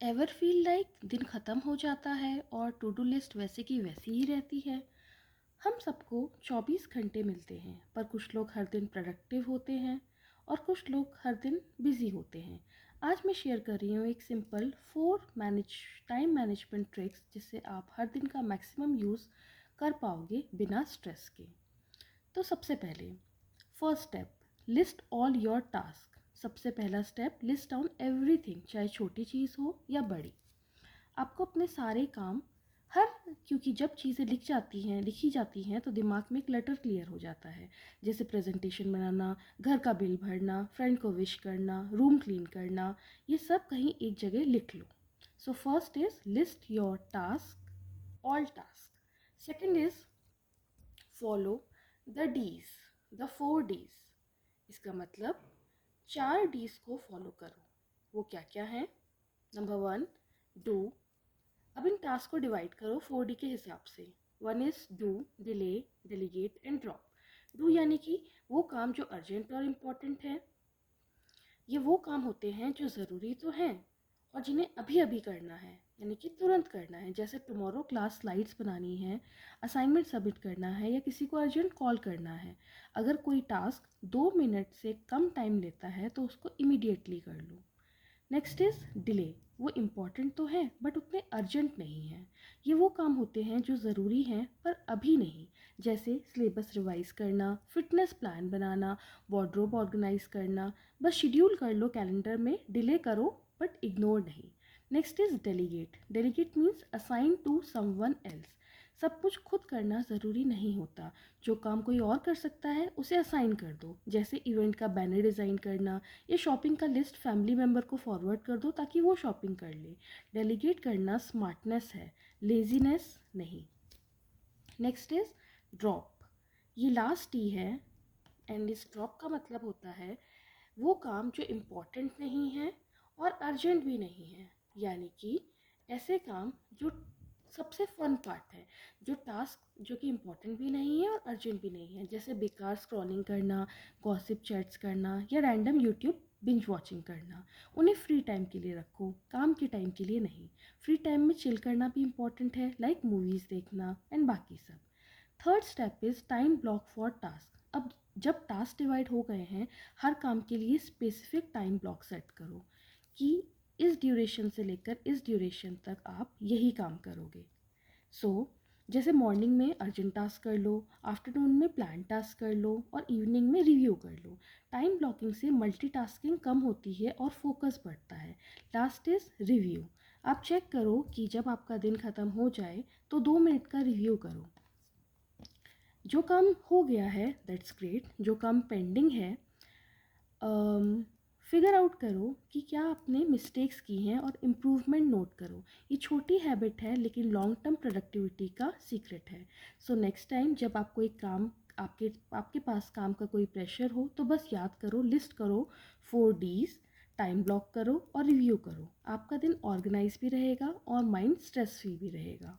Ever feel like दिन ख़त्म हो जाता है और टू डू लिस्ट वैसे की वैसी ही रहती है। हम सबको 24 घंटे मिलते हैं, पर कुछ लोग हर दिन प्रोडक्टिव होते हैं और कुछ लोग हर दिन बिजी होते हैं। आज मैं शेयर कर रही हूँ एक सिंपल 4 टाइम मैनेजमेंट ट्रिक्स, जिससे आप हर दिन का मैक्सिमम यूज़ कर पाओगे बिना स्ट्रेस के। तो सबसे पहले first step, list all your task. सबसे पहला स्टेप, लिस्ट डाउन एवरीथिंग, चाहे छोटी चीज़ हो या बड़ी। आपको अपने सारे काम हर क्योंकि जब चीज़ें लिखी जाती हैं तो दिमाग में क्लटर क्लियर हो जाता है। जैसे प्रेजेंटेशन बनाना, घर का बिल भरना, फ्रेंड को विश करना, रूम क्लीन करना, ये सब कहीं एक जगह लिख लो। So first is list your task, all task. Second is follow the Ds, the 4 Ds. इसका मतलब 4 डीज को फॉलो करो। वो क्या क्या है? Number 1, do. अब इन टास्क को डिवाइड करो 4D के हिसाब से। 1 is do, delay, delegate and drop. Do यानी कि वो काम जो अर्जेंट और इम्पॉर्टेंट है। ये वो काम होते हैं जो ज़रूरी तो हैं और जिन्हें अभी अभी करना है, यानी कि तुरंत करना है। जैसे टुमारो क्लास स्लाइड्स बनानी है, असाइनमेंट सबमिट करना है या किसी को अर्जेंट कॉल करना है। अगर कोई टास्क 2 मिनट से कम टाइम लेता है तो उसको इमीडिएटली कर लो। Next is delay. वो इम्पॉर्टेंट तो हैं बट उतने अर्जेंट नहीं हैं। ये वो काम होते हैं जो ज़रूरी हैं पर अभी नहीं। जैसे सिलेबस रिवाइज करना, फिटनेस प्लान बनाना, वार्डरोब ऑर्गेनाइज करना। बस शेड्यूल कर लो कैलेंडर में, डिले करो बट इग्नोर नहीं। Next is delegate. Delegate means assign to someone else. सब कुछ खुद करना ज़रूरी नहीं होता। जो काम कोई और कर सकता है उसे असाइन कर दो। जैसे इवेंट का बैनर डिज़ाइन करना या शॉपिंग का लिस्ट फैमिली मेम्बर को फॉरवर्ड कर दो ताकि वो शॉपिंग कर ले। डेलीगेट करना स्मार्टनेस है, लेजीनेस नहीं। Next is drop. ये लास्ट टी है एंड इस ड्रॉप का मतलब होता है वो काम जो इम्पोर्टेंट नहीं है और अर्जेंट भी नहीं है। यानी कि ऐसे काम जो सबसे फन पार्ट है, जो टास्क जो कि इम्पोर्टेंट भी नहीं है और अर्जेंट भी नहीं है। जैसे बेकार स्क्रॉलिंग करना, गॉसिप चैट्स करना या रैंडम यूट्यूब बिंज वॉचिंग करना। उन्हें फ्री टाइम के लिए रखो, काम के टाइम के लिए नहीं। फ्री टाइम में चिल करना भी इम्पॉर्टेंट है, लाइक मूवीज़ देखना एंड बाकी सब। Third step is time block for task. अब जब टास्क डिवाइड हो गए हैं, हर काम के लिए स्पेसिफिक टाइम ब्लॉक सेट करो कि इस ड्यूरेशन से लेकर इस ड्यूरेशन तक आप यही काम करोगे। जैसे मॉर्निंग में अर्जेंट टास्क कर लो, आफ्टरनून में प्लान टास्क कर लो और इवनिंग में रिव्यू कर लो। टाइम ब्लॉकिंग से मल्टीटास्किंग कम होती है और फोकस बढ़ता है। Last is review. आप चेक करो कि जब आपका दिन ख़त्म हो जाए तो 2 मिनट का रिव्यू करो। जो काम हो गया है दैट्स ग्रेट, जो काम पेंडिंग है फिगर आउट करो कि क्या आपने मिस्टेक्स की हैं और इम्प्रूवमेंट नोट करो। ये छोटी हैबिट है लेकिन लॉन्ग टर्म प्रोडक्टिविटी का सीक्रेट है। सो नेक्स्ट टाइम जब आप कोई काम आपके आपके पास काम का कोई प्रेशर हो तो बस याद करो, लिस्ट करो 4 डीज, टाइम ब्लॉक करो और रिव्यू करो। आपका दिन ऑर्गेनाइज भी रहेगा और माइंड स्ट्रेस फ्री भी रहेगा।